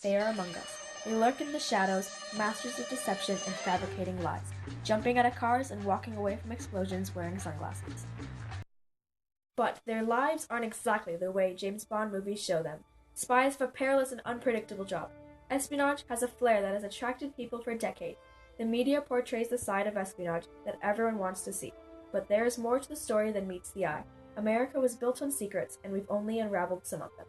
They are among us. They lurk in the shadows, masters of deception and fabricating lies, jumping out of cars and walking away from explosions wearing sunglasses. But their lives aren't exactly the way James Bond movies show them. Spies have a perilous and unpredictable job. Espionage has a flair that has attracted people for decades. The media portrays the side of espionage that everyone wants to see. But there is more to the story than meets the eye. America was built on secrets, and we've only unraveled some of them.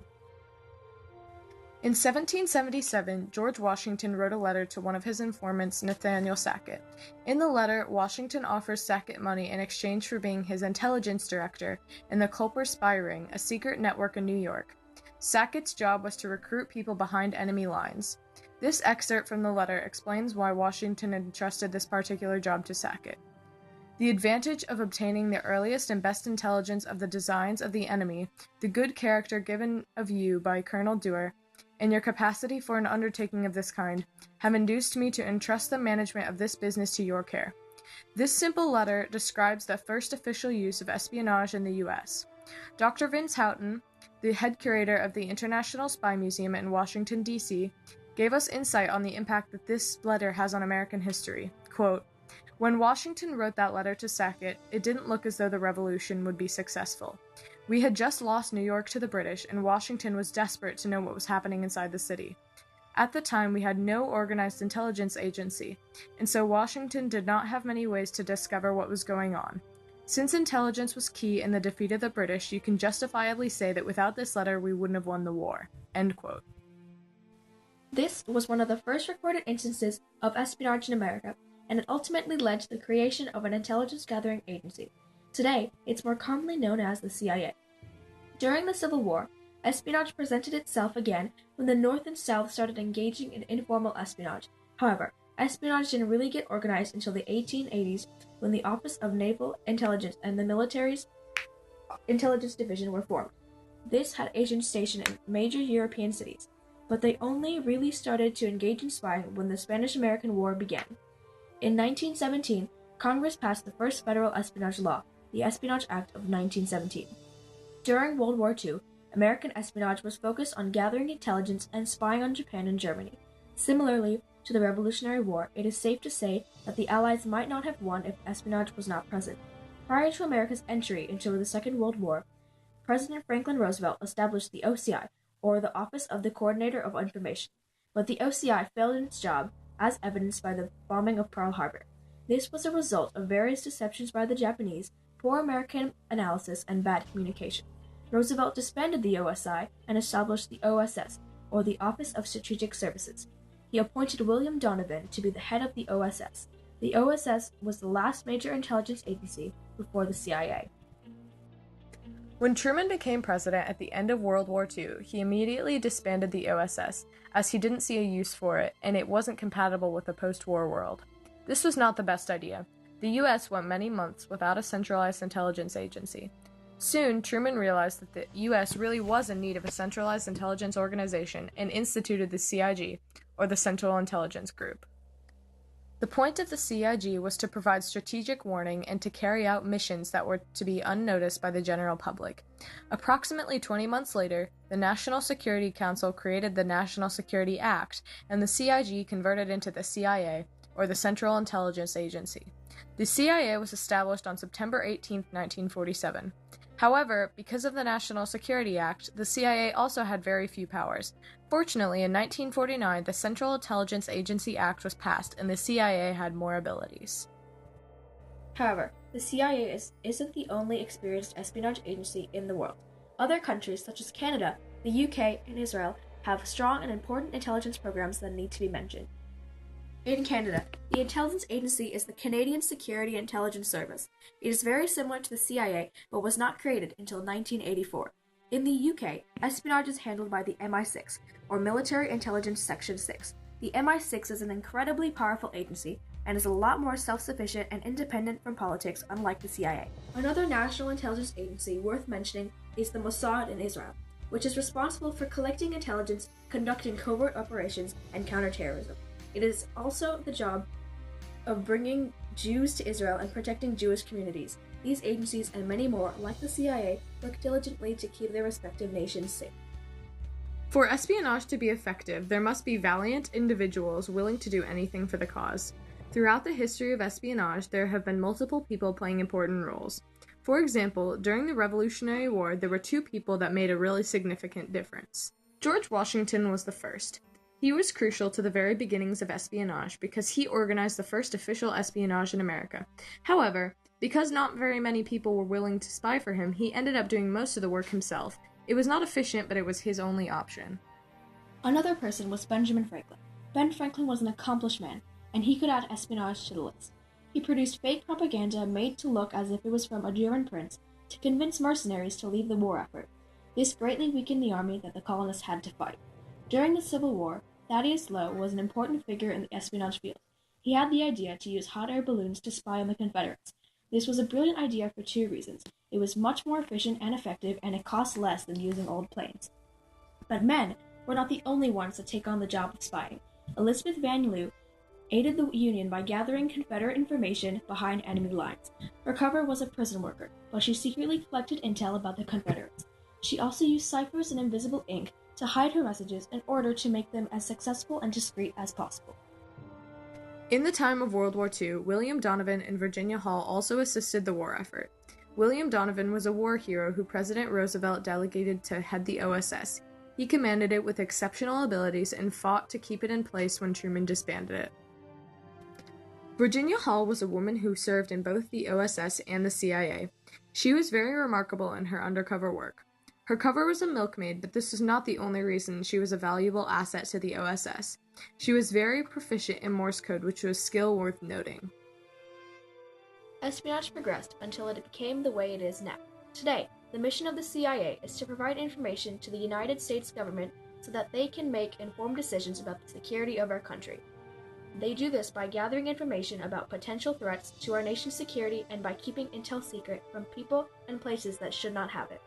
In 1777, George Washington wrote a letter to one of his informants, Nathaniel Sackett. In the letter, Washington offers Sackett money in exchange for being his intelligence director in the Culper spy ring, a secret network in New York. Sackett's job was to recruit people behind enemy lines. This excerpt from the letter explains why Washington entrusted this particular job to Sackett. The advantage of obtaining the earliest and best intelligence of the designs of the enemy, the good character given of you by Colonel Dewar, and your capacity for an undertaking of this kind, have induced me to entrust the management of this business to your care. This simple letter describes the first official use of espionage in the U.S. Dr. Vince Houghton, the head curator of the International Spy Museum in Washington, D.C., gave us insight on the impact that this letter has on American history. Quote, "When Washington wrote that letter to Sackett, it didn't look as though the revolution would be successful. We had just lost New York to the British, and Washington was desperate to know what was happening inside the city. At the time, we had no organized intelligence agency, and so Washington did not have many ways to discover what was going on. Since intelligence was key in the defeat of the British, you can justifiably say that without this letter, we wouldn't have won the war." End quote. This was one of the first recorded instances of espionage in America, and it ultimately led to the creation of an intelligence-gathering agency. Today, it's more commonly known as the CIA. During the Civil War, espionage presented itself again when the North and South started engaging in informal espionage. However, espionage didn't really get organized until the 1880s when the Office of Naval Intelligence and the military's intelligence division were formed. This had agents stationed in major European cities, but they only really started to engage in spying when the Spanish-American War began. In 1917, Congress passed the first federal espionage law, the Espionage Act of 1917. During World War II, American espionage was focused on gathering intelligence and spying on Japan and Germany. Similarly to the Revolutionary War, it is safe to say that the Allies might not have won if espionage was not present. Prior to America's entry into the Second World War, President Franklin Roosevelt established the OCI, or the Office of the Coordinator of Information, but the OCI failed in its job, as evidenced by the bombing of Pearl Harbor. This was a result of various deceptions by the Japanese, poor American analysis, and bad communication. Roosevelt disbanded the OSI and established the OSS, or the Office of Strategic Services. He appointed William Donovan to be the head of the OSS. The OSS was the last major intelligence agency before the CIA. When Truman became president at the end of World War II, he immediately disbanded the OSS, as he didn't see a use for it, and it wasn't compatible with the post-war world. This was not the best idea. The U.S. went many months without a centralized intelligence agency. Soon, Truman realized that the U.S. really was in need of a centralized intelligence organization and instituted the CIG, or the Central Intelligence Group. The point of the CIG was to provide strategic warning and to carry out missions that were to be unnoticed by the general public. Approximately 20 months later, the National Security Council created the National Security Act, and the CIG converted into the CIA, or the Central Intelligence Agency. The CIA was established on September 18, 1947. However, because of the National Security Act, the CIA also had very few powers. Fortunately, in 1949, the Central Intelligence Agency Act was passed, and the CIA had more abilities. However, the CIA isn't the only experienced espionage agency in the world. Other countries, such as Canada, the UK, and Israel, have strong and important intelligence programs that need to be mentioned. In Canada, the intelligence agency is the Canadian Security Intelligence Service. It is very similar to the CIA, but was not created until 1984. In the UK, espionage is handled by the MI6, or Military Intelligence Section 6. The MI6 is an incredibly powerful agency and is a lot more self-sufficient and independent from politics, unlike the CIA. Another national intelligence agency worth mentioning is the Mossad in Israel, which is responsible for collecting intelligence, conducting covert operations, and counterterrorism. It is also the job of bringing Jews to Israel and protecting Jewish communities. These agencies and many more, like the CIA, work diligently to keep their respective nations safe. For espionage to be effective, there must be valiant individuals willing to do anything for the cause. Throughout the history of espionage, there have been multiple people playing important roles. For example, during the Revolutionary War, there were two people that made a really significant difference. George Washington was the first. He was crucial to the very beginnings of espionage because he organized the first official espionage in America. However, because not very many people were willing to spy for him, he ended up doing most of the work himself. It was not efficient, but it was his only option. Another person was Benjamin Franklin. Ben Franklin was an accomplished man, and he could add espionage to the list. He produced fake propaganda made to look as if it was from a German prince to convince mercenaries to leave the war effort. This greatly weakened the army that the colonists had to fight. During the Civil War, Thaddeus Lowe was an important figure in the espionage field. He had the idea to use hot air balloons to spy on the Confederates. This was a brilliant idea for two reasons. It was much more efficient and effective, and it cost less than using old planes. But men were not the only ones to take on the job of spying. Elizabeth Van Lew aided the Union by gathering Confederate information behind enemy lines. Her cover was a prison worker, but she secretly collected intel about the Confederates. She also used ciphers and invisible ink to hide her messages in order to make them as successful and discreet as possible. In the time of World War II, William Donovan and Virginia Hall also assisted the war effort. William Donovan was a war hero who President Roosevelt delegated to head the OSS. He commanded it with exceptional abilities and fought to keep it in place when Truman disbanded it. Virginia Hall was a woman who served in both the OSS and the CIA. She was very remarkable in her undercover work. Her cover was a milkmaid, but this was not the only reason she was a valuable asset to the OSS. She was very proficient in Morse code, which was a skill worth noting. Espionage progressed until it became the way it is now. Today, the mission of the CIA is to provide information to the United States government so that they can make informed decisions about the security of our country. They do this by gathering information about potential threats to our nation's security and by keeping intel secret from people and places that should not have it.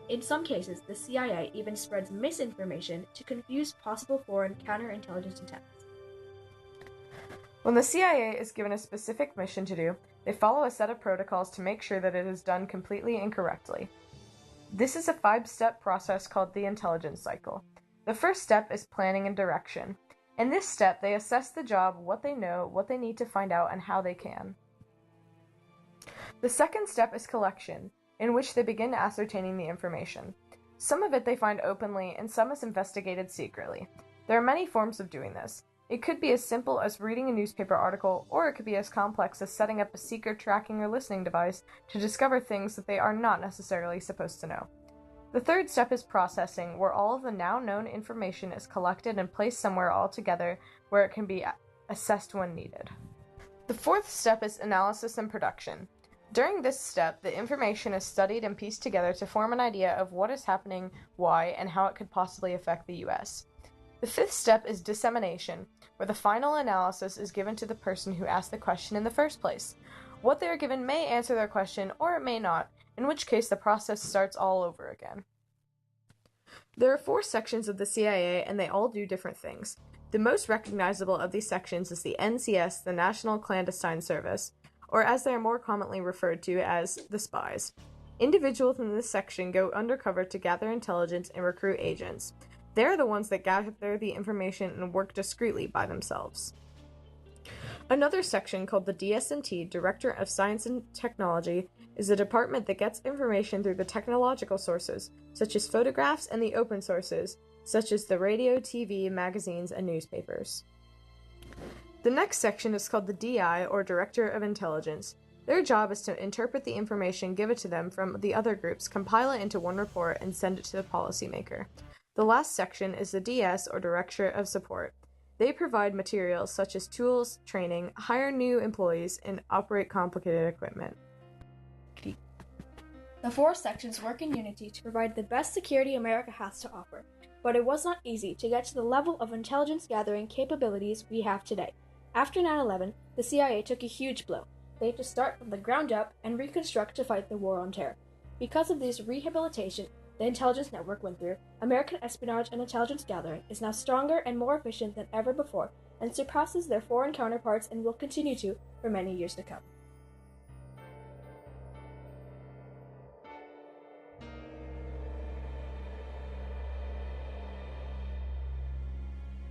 In some cases, the CIA even spreads misinformation to confuse possible foreign counterintelligence attacks. When the CIA is given a specific mission to do, they follow a set of protocols to make sure that it is done completely and correctly. This is a 5-step process called the intelligence cycle. The first step is planning and direction. In this step, they assess the job, what they know, what they need to find out, and how they can. The second step is collection, in which they begin ascertaining the information. Some of it they find openly, and some is investigated secretly. There are many forms of doing this. It could be as simple as reading a newspaper article, or it could be as complex as setting up a secret tracking or listening device to discover things that they are not necessarily supposed to know. The third step is processing, where all of the now known information is collected and placed somewhere all together where it can be assessed when needed. The fourth step is analysis and production. During this step, the information is studied and pieced together to form an idea of what is happening, why, and how it could possibly affect the U.S. The fifth step is dissemination, where the final analysis is given to the person who asked the question in the first place. What they are given may answer their question, or it may not, in which case the process starts all over again. There are 4 sections of the CIA, and they all do different things. The most recognizable of these sections is the NCS, the National Clandestine Service, or as they are more commonly referred to as the spies. Individuals in this section go undercover to gather intelligence and recruit agents. They are the ones that gather the information and work discreetly by themselves. Another section called the DS&T, Director of Science and Technology, is a department that gets information through the technological sources, such as photographs, and the open sources, such as the radio, TV, magazines, and newspapers. The next section is called the DI, or Director of Intelligence. Their job is to interpret the information given to them from the other groups, compile it into one report, and send it to the policymaker. The last section is the DS, or Director of Support. They provide materials such as tools, training, hire new employees, and operate complicated equipment. The 4 sections work in unity to provide the best security America has to offer, but it was not easy to get to the level of intelligence gathering capabilities we have today. After 9/11, the CIA took a huge blow. They had to start from the ground up and reconstruct to fight the war on terror. Because of this rehabilitation the intelligence network went through, American espionage and intelligence gathering is now stronger and more efficient than ever before and surpasses their foreign counterparts and will continue to for many years to come.